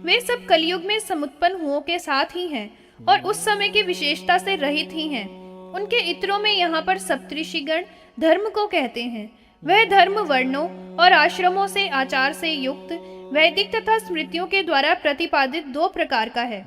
वे सब कलयुग में समुत्पन्न हुओं के साथ ही हैं और उस समय की विशेषता से रहित ही हैं। उनके इत्रों में यहाँ पर सप्तऋषिगण धर्म को कहते हैं। वह धर्म वर्णों और आश्रमों से आचार से युक्त वैदिक तथा स्मृतियों के द्वारा प्रतिपादित 2 प्रकार का है।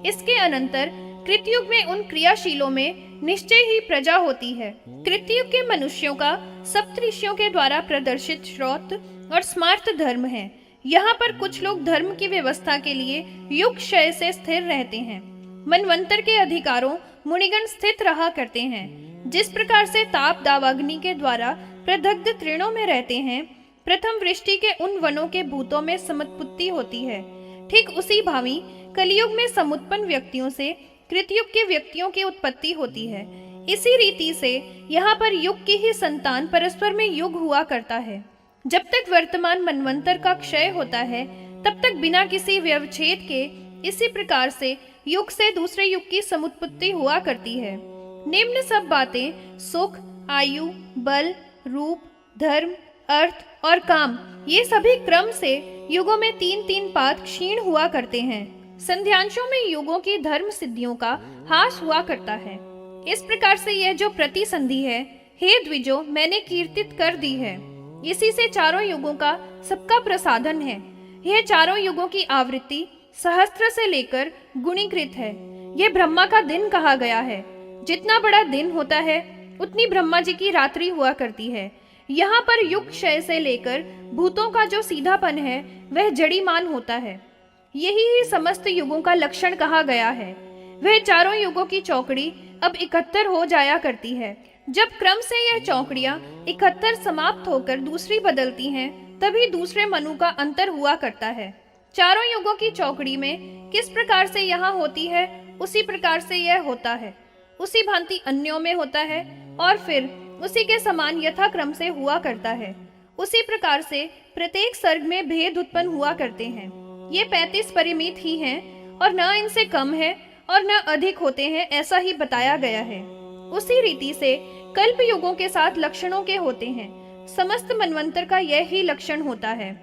इसके अनंतर कृतयुग में उन क्रियाशीलों में निश्चय ही प्रजा होती है। कृतयुग के मनुष्यों का सप्तऋषियों के द्वारा प्रदर्शित श्रौत और स्मार्त धर्म है। यहाँ पर कुछ लोग धर्म की व्यवस्था के लिए युग क्षय से स्थिर रहते हैं। मनवंतर के अधिकारों मुनिगण स्थित रहा करते हैं। जिस प्रकार से ताप दावाग्नि के द्वारा प्रदग्ध तृणों में रहते हैं, प्रथम वृष्टि के उन वनों के भूतों में समुत्पत्ति होती है, ठीक उसी भांति कलियुग में समुत्पन्न व्यक्तियों से कृतयुग के व्यक्तियों की उत्पत्ति होती है। इसी रीति से यहाँ पर युग की ही संतान परस्पर में युग हुआ करता है। जब तक वर्तमान मनवंतर का क्षय होता है, तब तक बिना किसी व्यवच्छेद के इसी प्रकार से युग से दूसरे युग की समुत्पत्ति हुआ करती है। निम्न सब बातें सुख, आयु, बल, रूप, धर्म, अर्थ और काम, ये सभी क्रम से युगों में 3-3 पाद क्षीण हुआ करते हैं। संध्यांशों में युगों की धर्म सिद्धियों का हास हुआ करता है। इस प्रकार से यह जो प्रतिसंधि है, हे द्विजो, मैंने कीर्तित कर दी है। इसी से चारों युगों का सबका प्रसाधन है। यह चारों युगों की आवृत्ति सहस्त्र से लेकर गुणीकृत है। यह ब्रह्मा का दिन कहा गया है। जितना बड़ा दिन होता है, उतनी ब्रह्मा जी की रात्रि हुआ करती है। यहाँ पर युग क्षय से लेकर भूतों का जो सीधापन है, वह जड़ीमान होता है। यही ही समस्त युगों का लक्षण कहा गया है। वह चारों युगों की चौकड़ी अब 71 हो जाया करती है। जब क्रम से यह चौकड़ियां 71 समाप्त होकर दूसरी बदलती हैं, तभी दूसरे मनु का अंतर हुआ करता है। चारों युगों की चौकड़ी में किस प्रकार से यहाँ होती है, उसी प्रकार से यह होता है। उसी भांति अन्यों में होता है और फिर उसी के समान यथाक्रम से हुआ करता है। उसी प्रकार से प्रत्येक सर्ग में भेद उत्पन्न हुआ करते हैं। ये 35 परिमित ही हैं और न इनसे कम है और न अधिक होते हैं, ऐसा ही बताया गया है। उसी रीति से कल्प युगों के साथ लक्षणों के होते हैं। समस्त मनवंतर का यह ही लक्षण होता है।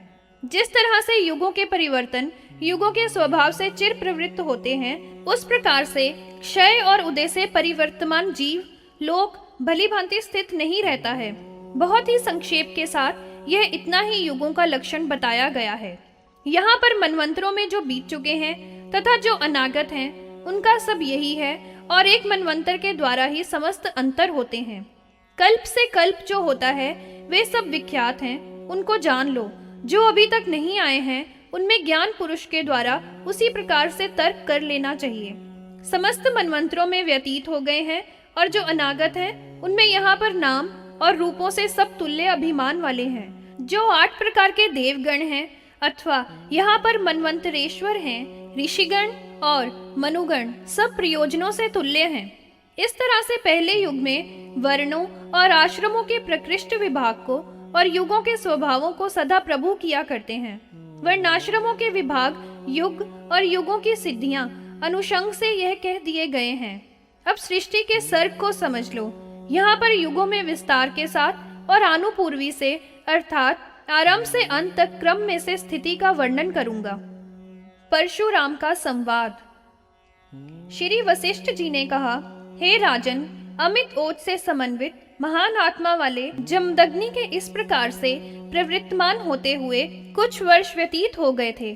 जिस तरह से युगों के परिवर्तन युगों के स्वभाव से चिर प्रवृत्त होते हैं, उस प्रकार से क्षय और उदय से परिवर्तमान जीव लोक भली भांति स्थित नहीं रहता है। बहुत ही संक्षेप के साथ यह इतना ही युगों का लक्षण बताया गया है। यहाँ पर मनवंतरों में जो बीत चुके हैं तथा जो अनागत हैं, उनका सब यही है और एक मनवंतर के द्वारा ही समस्त अंतर होते हैं। कल्प से कल्प जो होता है, वे सब विख्यात हैं, उनको जान लो। जो अभी तक नहीं आए हैं, उनमें ज्ञान पुरुष के द्वारा उसी प्रकार से तर्क कर लेना चाहिए। समस्त मनवंतरों में व्यतीत हो गए हैं और जो अनागत हैं, उनमें यहाँ पर नाम और रूपों से सब तुल्य अभिमान वाले हैं। जो 8 प्रकार के देवगण हैं अथवा यहाँ पर मनवंतरेश्वर हैं, ऋषिगण और मनुगण सब प्रयोजनों से तुल्य हैं। इस तरह से पहले युग में वर्णों और आश्रमों के प्रकृष्ट विभाग को और युगों के स्वभावों को सदा प्रभु किया करते हैं। वर्णाश्रमों के विभाग, युग और युगों की सिद्धियां अनुषंग से यह कह दिए गए हैं। अब सृष्टि के सर्ग को समझ लो। यहाँ पर युगों में विस्तार के साथ और आनुपूर्वी से अर्थात आरंभ से अंत तक क्रम में से स्थिति का वर्णन करूंगा। परशुराम का संवाद। श्री वशिष्ठ जी ने कहा, हे राजन, अमित ओज से समन्वित महान आत्मा वाले जमदग्नि के इस प्रकार से प्रवृत्तमान होते हुए कुछ वर्ष व्यतीत हो गए थे।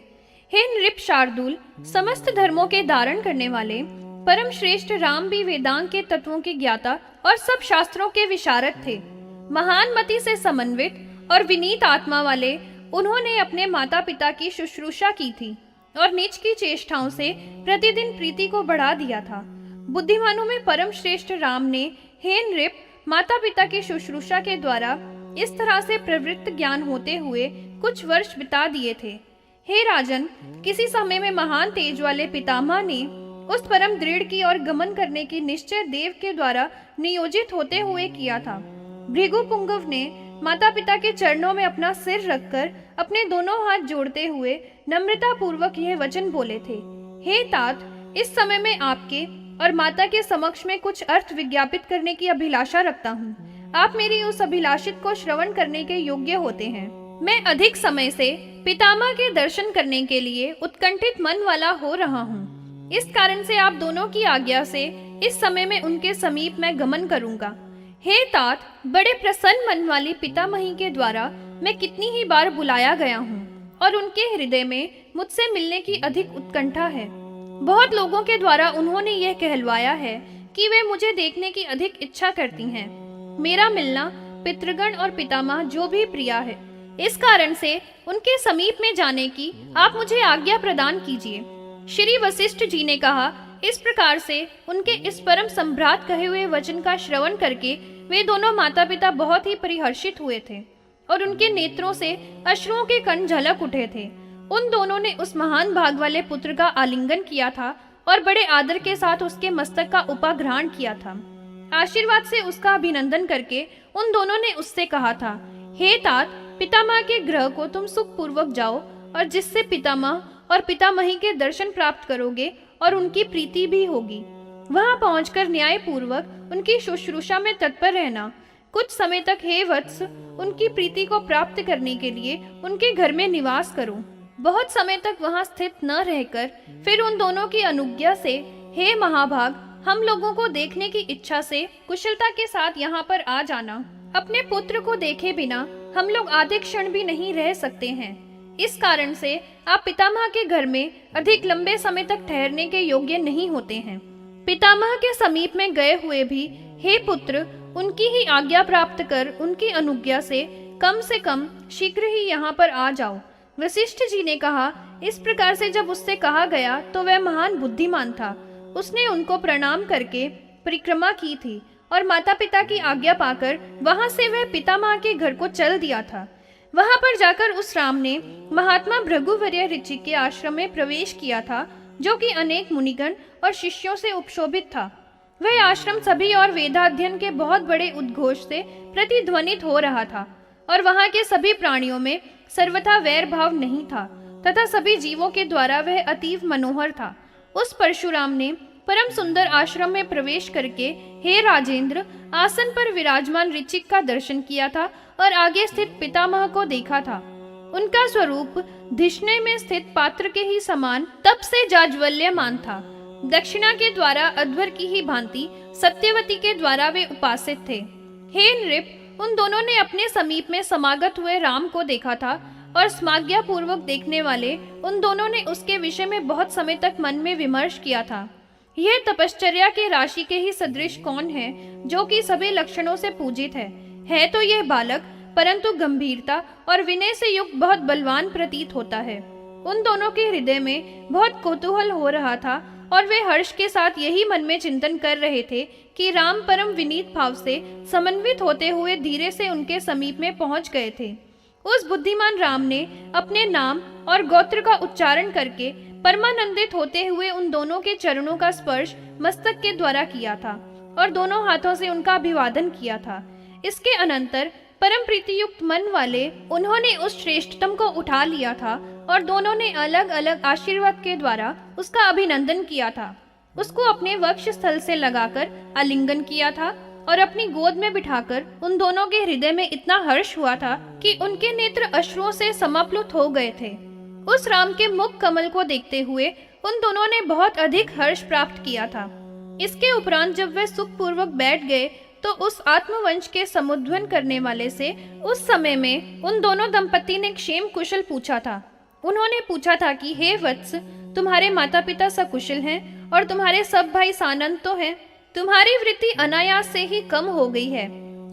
हे नृप शार्दूल, समस्त धर्मों के धारण करने वाले परम श्रेष्ठ राम भी वेदांत के तत्वों के ज्ञाता और सब शास्त्रों के विशारद थे। महान मति से समन्वित और विनीत आत्मा वाले उन्होंने अपने माता पिता की शुश्रूषा की थी और नीच की चेष्टाओं से प्रतिदिन प्रीति को बढ़ा दिया था। बुद्धिमानों में परम श्रेष्ठ राम ने, हे नृप, माता पिता की शुश्रूषा के द्वारा इस तरह से प्रवृत्त ज्ञान होते हुए कुछ वर्ष बिता दिए थे। हे राजन, किसी समय में महान तेज वाले पितामह ने उस परम दृढ़ की ओर गमन करने की निश्चय देव के द्वारा नियोजित होते हुए किया था। भृगु पुंगव ने माता पिता के चरणों में अपना सिर रखकर अपने दोनों हाथ जोड़ते हुए नम्रता पूर्वक यह वचन बोले थे, हे तात, इस समय में आपके और माता के समक्ष में कुछ अर्थ विज्ञापित करने की अभिलाषा रखता हूँ। आप मेरी उस अभिलाषित को श्रवण करने के योग्य होते हैं। मैं अधिक समय से पितामह के दर्शन करने के लिए उत्कंठित मन वाला हो रहा हूँ। इस कारण से आप दोनों की आज्ञा से इस समय में उनके समीप मैं गमन करूंगा। हे तात, बड़े प्रसन्न मन वाली पितामही के द्वारा मैं कितनी ही बार बुलाया गया हूँ और उनके हृदय में मुझसे मिलने की अधिक उत्कंठा है। बहुत लोगों के द्वारा उन्होंने यह कहलवाया है कि वे मुझे देखने की अधिक इच्छा करती हैं। मेरा मिलना पितृगण और पितामह जो भी प्रिया है, इस कारण से उनके समीप में जाने की आप मुझे आज्ञा प्रदान कीजिए। श्री वशिष्ठ जी ने कहा, इस प्रकार से उनके इस परम सम्भ्रात कहे हुए वचन का श्रवण करके वे दोनों माता पिता बहुत ही परिहर्षित हुए थे और उनके नेत्रों से अश्रुओं के कण झलक उठे थे। उन दोनों ने उस महान भाग वाले पुत्र का आलिंगन किया था और बड़े आदर के साथ उसके मस्तक का उपाग्रहण किया था। आशीर्वाद से उसका अभिनंदन करके उन दोनों ने उससे कहा था, हे तात, पितामह के गृह को तुम सुख पूर्वक जाओ और जिससे पितामह और पितामही के दर्शन प्राप्त करोगे और उनकी प्रीति भी होगी। वहां पहुंचकर न्याय पूर्वक उनकी शुश्रूषा में तत्पर रहना। कुछ समय तक हे वत्स, उनकी प्रीति को प्राप्त करने के लिए उनके घर में निवास करो। बहुत समय तक वहां स्थित न रहकर फिर उन दोनों की अनुज्ञा से, हे महाभाग, हम लोगों को देखने की इच्छा से कुशलता के साथ यहाँ पर आ जाना। अपने पुत्र को देखे बिना हम लोग आधे क्षण भी नहीं रह सकते हैं। इस कारण से आप पितामह के घर में अधिक लंबे समय तक ठहरने के योग्य नहीं होते हैं। पितामह के समीप में गए हुए भी, हे पुत्र, उनकी ही आज्ञा प्राप्त कर उनकी अनुज्ञा से कम शीघ्र ही यहाँ पर आ जाओ। वशिष्ठ जी ने कहा, इस प्रकार से जब उससे कहा गया तो वह महान बुद्धिमान था। उसने उनको प्रणाम करके परिक्रमा की थी और माता पिता की आज्ञा पाकर वहां से वह पितामह के घर को चल दिया था। वहां पर जाकर उस राम ने महात्मा भृगुवर्य ऋचि के आश्रम में प्रवेश किया था, जो कि अनेक मुनिगण और शिष्यों से उपशोभित था। वह आश्रम सभी और वेदाध्ययन के बहुत बड़े उद्घोष से प्रतिध्वनित हो रहा था और वहां के सभी प्राणियों में सर्वथा वैर भाव नहीं था तथा सभी जीवों के द्वारा वह अतीव मनोहर था। उस परशुराम ने परम सुंदर आश्रम में प्रवेश करके, हे राजेंद्र, आसन पर विराजमान ऋचिक का दर्शन किया था और आगे स्थित पितामह को देखा था। उनका स्वरूप धिष्णे में स्थित पात्र के ही समान तप से जाज्वल्यमान था। दक्षिणा के द्वारा अध्वर की ही भांति सत्यवती के द्वारा वे उपासित थे। हे नृप, उन दोनों ने अपने समीप में समागत हुए राम को देखा था और स्माज्ञा पूर्वक देखने वाले उन दोनों ने उसके विषय में बहुत समय तक मन में विमर्श किया था। यह तपश्चर्या के राशि के ही सदृश कौन है, जो कि सभी लक्षणों से पूजित है तो यह बालक, परंतु गंभीरता और विनय से युक्त बहुत बलवान प्रतीत होता है। उन दोनों के हृदय में बहुत कौतूहल हो रहा था और वे हर्ष के साथ यही मन में चिंतन कर रहे थे कि राम परम विनीत भाव से समन्वित होते हुए धीरे से उनके समीप में पहुंच गए थे। उस बुद्धिमान राम ने अपने नाम और गोत्र का उच्चारण करके परमानंदित होते हुए उन दोनों के चरणों का स्पर्श मस्तक के द्वारा किया था और दोनों हाथों से उनका अभिवादन किया था। इसके अनंतर परम प्रीति युक्त मन वाले उन्होंने उस श्रेष्ठतम को उठा लिया था और दोनों ने अलग अलग आशीर्वाद के द्वारा उसका अभिनंदन किया था। उसको अपने वक्ष स्थल से लगाकर आलिंगन किया था और अपनी गोद में बिठाकर उन दोनों के हृदय में इतना हर्ष हुआ था कि उनके नेत्र अश्रुओं से समाप्लुत हो गए थे। उस राम के मुख कमल को देखते हुए उन दोनों ने बहुत अधिक हर्ष प्राप्त किया था। इसके उपरांत जब वे सुख पूर्वक बैठ गए तो उस आत्मवंश के समुद्वन करने वाले से उस समय में उन दोनों दंपति ने क्षेम कुशल पूछा था। उन्होंने पूछा था कि हे वत्स, तुम्हारे माता पिता सकुशल हैं और तुम्हारे सब भाई सानंद तो हैं। तुम्हारी वृत्ति अनायास से ही कम हो गई है।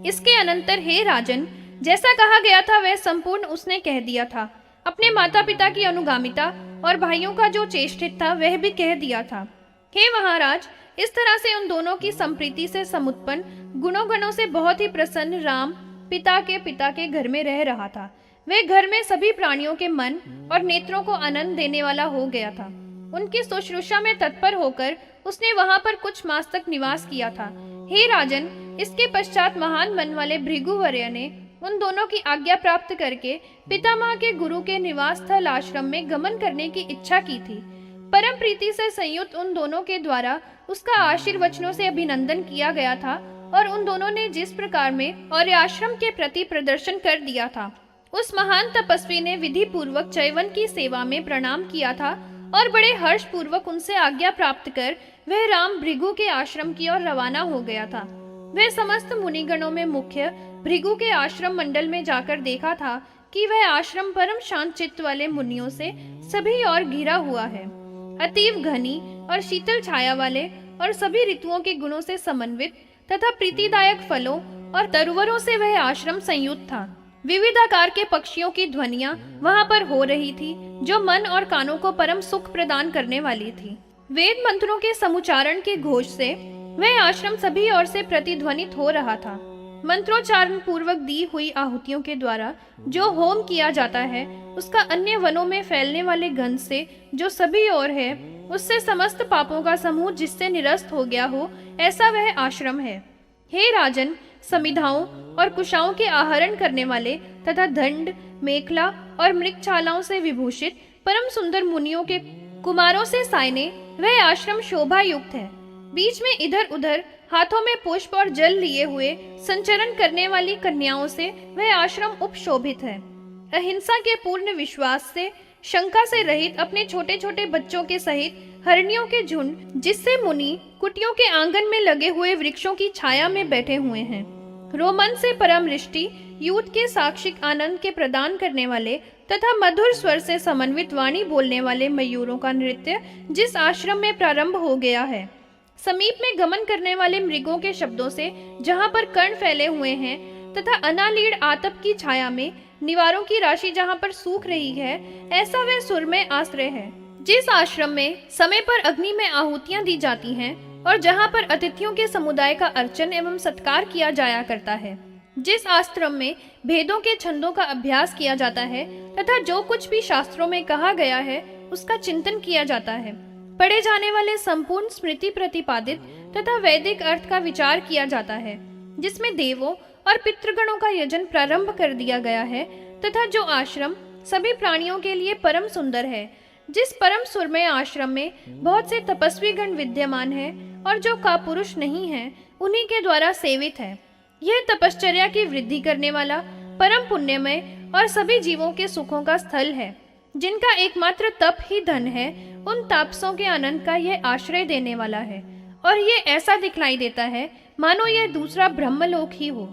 इसके अनंतर हे राजन, जैसा कहा गया था वह संपूर्ण उसने कह दिया था। अपने माता पिता की अनुगामिता और भाइयों का जो चेष्टित था वह भी कह दिया था। हे महाराज, इस तरह से उन दोनों की संप्रीति से समुत्पन्न गुणों से बहुत ही प्रसन्न राम पिता के घर में रह रहा था। वह घर में सभी प्राणियों के मन और नेत्रों को आनंद देने वाला हो गया था। उनकी शुश्रूषा में तत्पर होकर उसने वहां पर कुछ मास तक निवास किया था। हे राजन, इसके पश्चात महान मन वाले भृगुवर्य ने उन दोनों की आज्ञा प्राप्त करके पितामह के गुरु के निवास स्थल आश्रम में गमन करने की इच्छा की थी। परम प्रीति से संयुक्त उन दोनों के द्वारा उसका आशीर्वचनों से अभिनंदन किया गया था और उन दोनों ने जिस प्रकार में और आश्रम के प्रति प्रदर्शन कर दिया था, उस महान तपस्वी ने विधि पूर्वक चैवन की सेवा में प्रणाम किया था और बड़े हर्ष पूर्वक उनसे आज्ञा प्राप्त कर वह राम भृगु के आश्रम की ओर रवाना हो गया था। वह समस्त मुनिगणों में मुख्य भृगु के आश्रम मंडल में जाकर देखा था कि वह आश्रम परम शांत चित्त वाले मुनियों से सभी ओर घिरा हुआ है। अतीव घनी और शीतल छाया वाले और सभी ऋतुओं के गुणों से समन्वित तथा प्रीतिदायक फलों और तरुवरों से वह आश्रम संयुक्त था। विविध आकार के पक्षियों की ध्वनियां वहां पर हो रही थी, जो मन और कानों को परम सुख प्रदान करने वाली थी। वेद मंत्रों के समुच्चारण के घोष से वह आश्रम सभी ओर से प्रतिध्वनित हो रहा था। मंत्रोच्चारण पूर्वक दी हुई आहुतियों के द्वारा जो होम किया जाता है, उसका अन्य वनों में फैलने वाले गंध से जो सभी ओर है, उससे समस्त पापों का समूह जिससे निरस्त हो गया हो, ऐसा वह आश्रम है। हे राजन, समिधाओं और कुशाओं के आहरण करने वाले तथा दंड, मेखला और मृगछालाओं से विभूषित परम सुंदर मुनियों के कुमारों से सायने वह आश्रम शोभा युक्त है। बीच में इधर उधर हाथों में पुष्प और जल लिए हुए संचरण करने वाली कन्याओं से वह आश्रम उपशोभित है। अहिंसा के पूर्ण विश्वास से, शंका से रहित अपने छोटे छोटे बच्चों के सहित हरणियों के झुंड, जिससे मुनि कुटियों के आंगन में लगे हुए वृक्षों की छाया में बैठे हुए हैं। रोमन से परम रिष्टि, यूथ के साक्षिक आनंद के प्रदान करने वाले तथा मधुर स्वर से समन्वित वाणी बोलने वाले मयूरों का नृत्य जिस आश्रम में प्रारंभ हो गया है, समीप में गमन करने वाले मृगों के शब्दों से जहाँ पर कर्ण फैले हुए हैं तथा अनालीड़ आतप की छाया में निवारों की राशि जहाँ पर सूख रही है, ऐसा वह सुरमय आश्रय है। जिस आश्रम में समय पर अग्नि में आहुतियां दी जाती हैं और जहाँ पर अतिथियों के समुदाय का अर्चन एवं सत्कार किया जाया करता है, जिस आश्रम में भेदों के छंदों का अभ्यास किया जाता है तथा जो कुछ भी शास्त्रों में कहा गया है उसका चिंतन किया जाता है, पढ़े जाने वाले संपूर्ण स्मृति प्रतिपादित तथा वैदिक अर्थ का विचार किया जाता है, जिसमें देवों और पितृगणों का यजन प्रारंभ कर दिया गया है तथा जो आश्रम सभी प्राणियों के लिए परम सुंदर है, जिस परम सुरमय आश्रम में बहुत से तपस्वी गण विद्यमान है और जो कापुरुष नहीं है, उन्हीं के द्वारा सेवित है। यह तपश्चर्या की वृद्धि करने वाला परम पुण्यमय और सभी जीवों के सुखों का स्थल है। जिनका एकमात्र तप ही धन है, उन तापसों के आनंद का यह आश्रय देने वाला है और ये ऐसा दिखलाई देता है मानो यह दूसरा ब्रह्मलोक ही हो।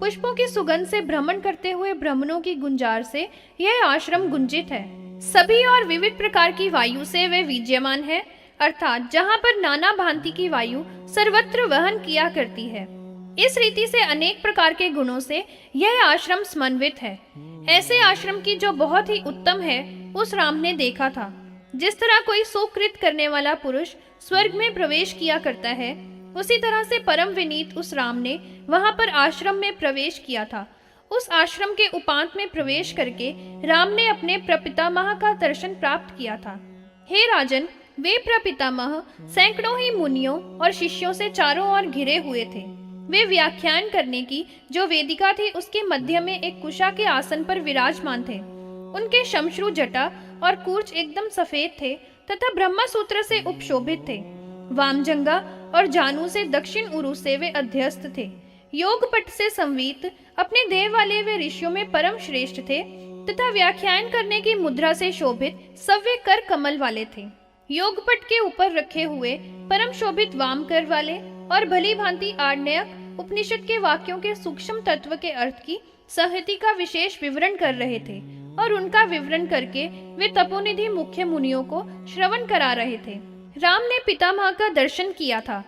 पुष्पों की सुगंध से भ्रमण करते हुए ब्राह्मणों की गुंजार से यह आश्रम गुंजित है। सभी और विविध प्रकार की वायु से वे विद्यमान है, अर्थात जहाँ पर नाना भांति की वायु सर्वत्र वहन किया करती है। इस रीति से अनेक प्रकार के गुणों से यह आश्रम समन्वित है। ऐसे आश्रम की जो बहुत ही उत्तम है, उस राम ने देखा था। जिस तरह कोई सुकृत करने वाला पुरुष स्वर्ग में प्रवेश किया करता है, उसी तरह से परम विनीत उस राम ने वहां पर आश्रम में प्रवेश किया था। उस आश्रम के उपांत में प्रवेश करके राम ने अपने प्रपितामह का दर्शन प्राप्त किया था। हे राजन, वे प्रपितामह सैकड़ों ही मुनियों और शिष्यों से चारों ओर घिरे हुए थे। वे व्याख्यान करने की जो वेदिका थी, उसके मध्य में एक कुशा के आसन पर विराजमान थे। उनके शमश्रु जटा और कूर्च एकदम सफेद थे तथा ब्रह्मा सूत्र से उपशोभित थे। वामजंगा और जानू से दक्षिण उरु से वे अध्यस्त थे। योगपट से संवीत अपने देह वाले वे ऋषियों में परम श्रेष्ठ थे तथा व्याख्यान करने की मुद्रा से शोभित सव्य कर कमल वाले थे। योगपट के ऊपर रखे हुए परम शोभित वाम कर वाले और भली भांति आर्णयक उपनिषद के वाक्यों के सूक्ष्म तत्व के अर्थ की संहति का विशेष विवरण कर रहे थे और उनका विवरण करके वे तपोनिधि मुख्य मुनियों को श्रवण करा रहे थे। राम ने पितामह का दर्शन किया था